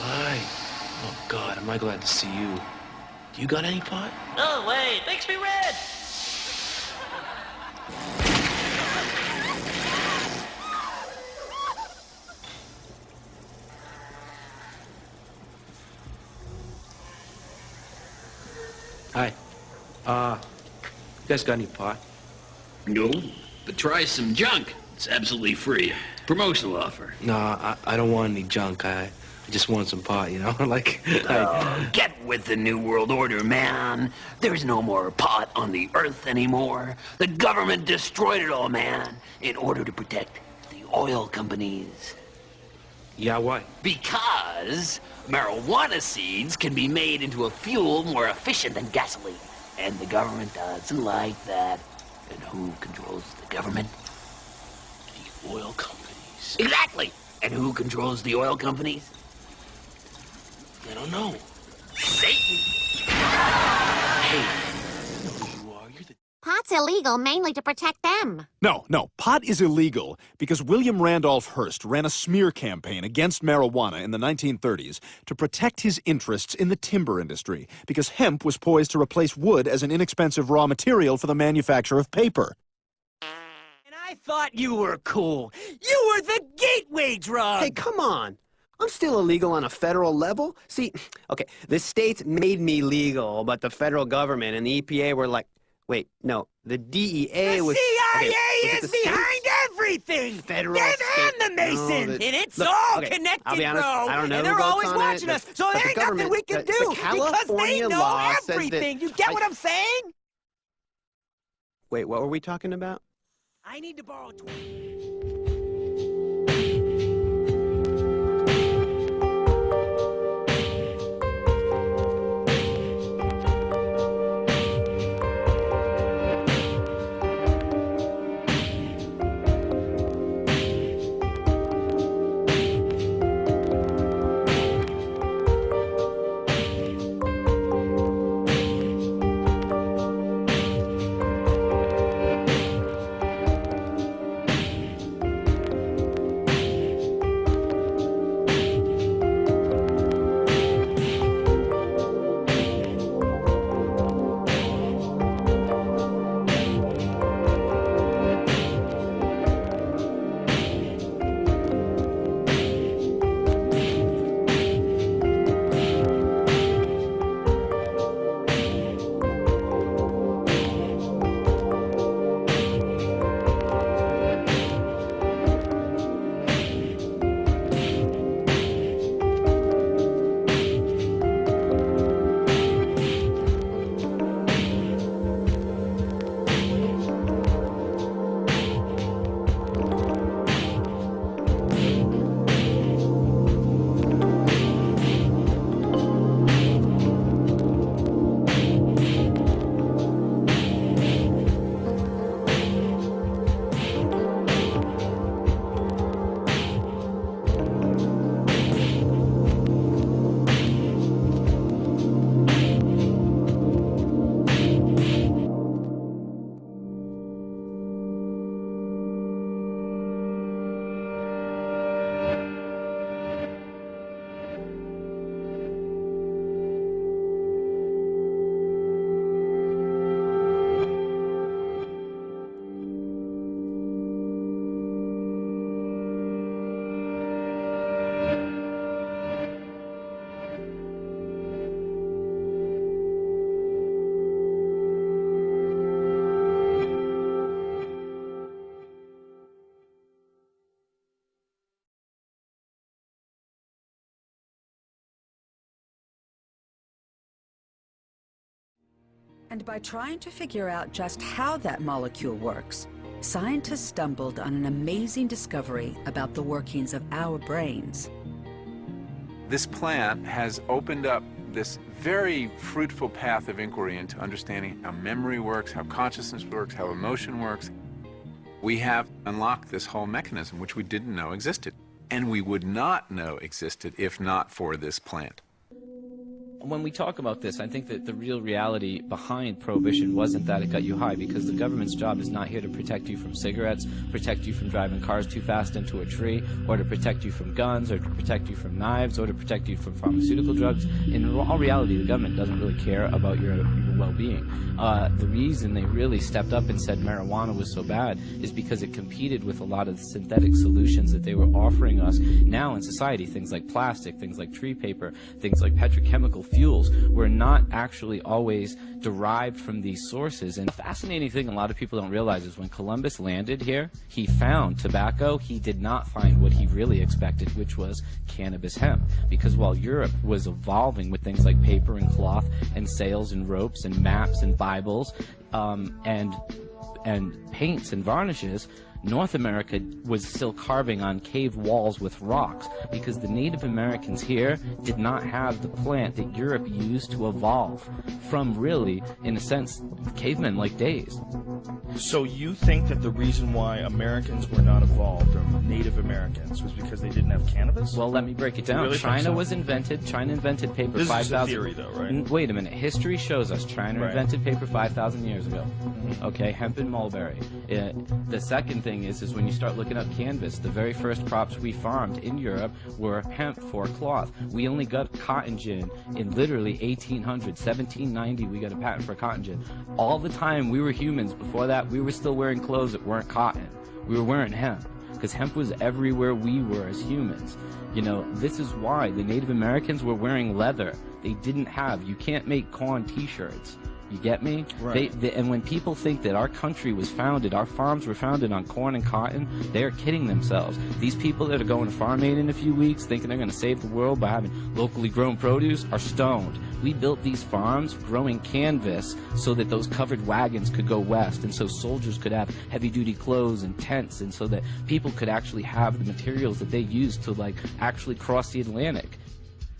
hi. Oh, God, am I glad to see you. Do you got any pot? Oh, wait, makes me red. Hi. You guys got any pot? No, but try some junk. It's absolutely free. Promotional offer. No, I don't want any junk. I just want some pot, you know? Like, Get with the New World Order, man. There's no more pot on the earth anymore. The government destroyed it all, man, in order to protect the oil companies. Yeah, why? Because marijuana seeds can be made into a fuel more efficient than gasoline. And the government doesn't like that. And who controls the government? The oil companies. Exactly! And who controls the oil companies? I don't know. Satan! Hey, I know who you are. You're the... Pot's illegal mainly to protect them. No, pot is illegal because William Randolph Hearst ran a smear campaign against marijuana in the 1930s to protect his interests in the timber industry because hemp was poised to replace wood as an inexpensive raw material for the manufacture of paper. And I thought you were cool. You were the gateway drug! Hey, come on. I'm still illegal on a federal level. See, okay, the states made me legal, but the federal government and the EPA were like, wait, no, the DEA the was... CIA okay, is behind everything! Federal, Them state, and the Masons! no, and it's look, all okay, connected, I'll be honest, bro! I don't know and who they're votes always on watching it, us, so but there the ain't nothing government- we can the do because California they know law says that- everything. You get what I'm saying? Wait, what were we talking about? I need to borrow 20. And by trying to figure out just how that molecule works, scientists stumbled on an amazing discovery about the workings of our brains. This plant has opened up this very fruitful path of inquiry into understanding how memory works, how consciousness works, how emotion works. We have unlocked this whole mechanism, which we didn't know existed. And we would not know existed if not for this plant. when we talk about this, I think that the real reality behind prohibition wasn't that it got you high, because the government's job is not here to protect you from cigarettes, protect you from driving cars too fast into a tree, or to protect you from guns, or to protect you from knives, or to protect you from pharmaceutical drugs. In all reality, the government doesn't really care about your well-being. The reason they really stepped up and said marijuana was so bad is because it competed with a lot of the synthetic solutions that they were offering us now in society. Things like plastic, things like tree paper, things like petrochemical fuels were not actually always derived from these sources. And the fascinating thing a lot of people don't realize is when Columbus landed here, he found tobacco. He did not find what he really expected, which was cannabis hemp. Because while Europe was evolving with things like paper and cloth and sails and ropes and maps and Bibles and paints and varnishes, North America was still carving on cave walls with rocks, because the Native Americans here did not have the plant that Europe used to evolve from, really, in a sense, cavemen-like days. So you think that the reason why Americans were not evolved, or Native Americans, was because they didn't have cannabis? Well, let me break it down. Really China invented paper 5,000... This is a theory, though, right? Wait a minute. History shows us China invented paper 5,000 years ago. Mm-hmm. Okay, hemp and mulberry. The second thing is when you start looking up canvas, the very first crops we farmed in Europe were hemp for cloth. We only got cotton gin in literally 1800, 1790 we got a patent for cotton gin. All the time we were humans before that, we were still wearing clothes that weren't cotton. We were wearing hemp, because hemp was everywhere we were as humans. You know, this is why the Native Americans were wearing leather. They didn't have, you can't make corn t-shirts. You get me? Right. And when people think that our country was founded, our farms were founded on corn and cotton, they are kidding themselves. These people that are going to Farm Aid in a few weeks, thinking they're going to save the world by having locally grown produce, are stoned. We built these farms growing canvas so that those covered wagons could go west, and so soldiers could have heavy-duty clothes and tents, and so that people could actually have the materials that they used to, like, actually cross the Atlantic.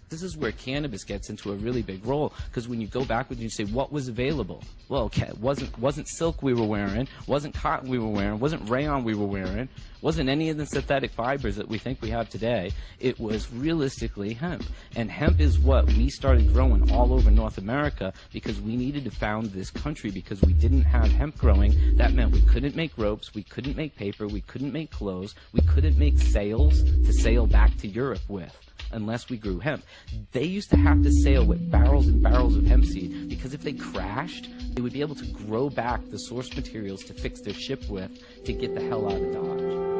This is where cannabis gets into a really big role, because when you go backwards and you say what was available, well, okay, it wasn't silk we were wearing, wasn't cotton we were wearing, wasn't rayon we were wearing, wasn't any of the synthetic fibers that we think we have today. It was realistically hemp, and hemp is what we started growing all over North America because we needed to found this country, because we didn't have hemp growing. That meant we couldn't make ropes, we couldn't make paper, we couldn't make clothes, we couldn't make sails to sail back to Europe with, unless we grew hemp. They used to have to sail with barrels and barrels of hemp seed, because if they crashed, they would be able to grow back the source materials to fix their ship with to get the hell out of Dodge.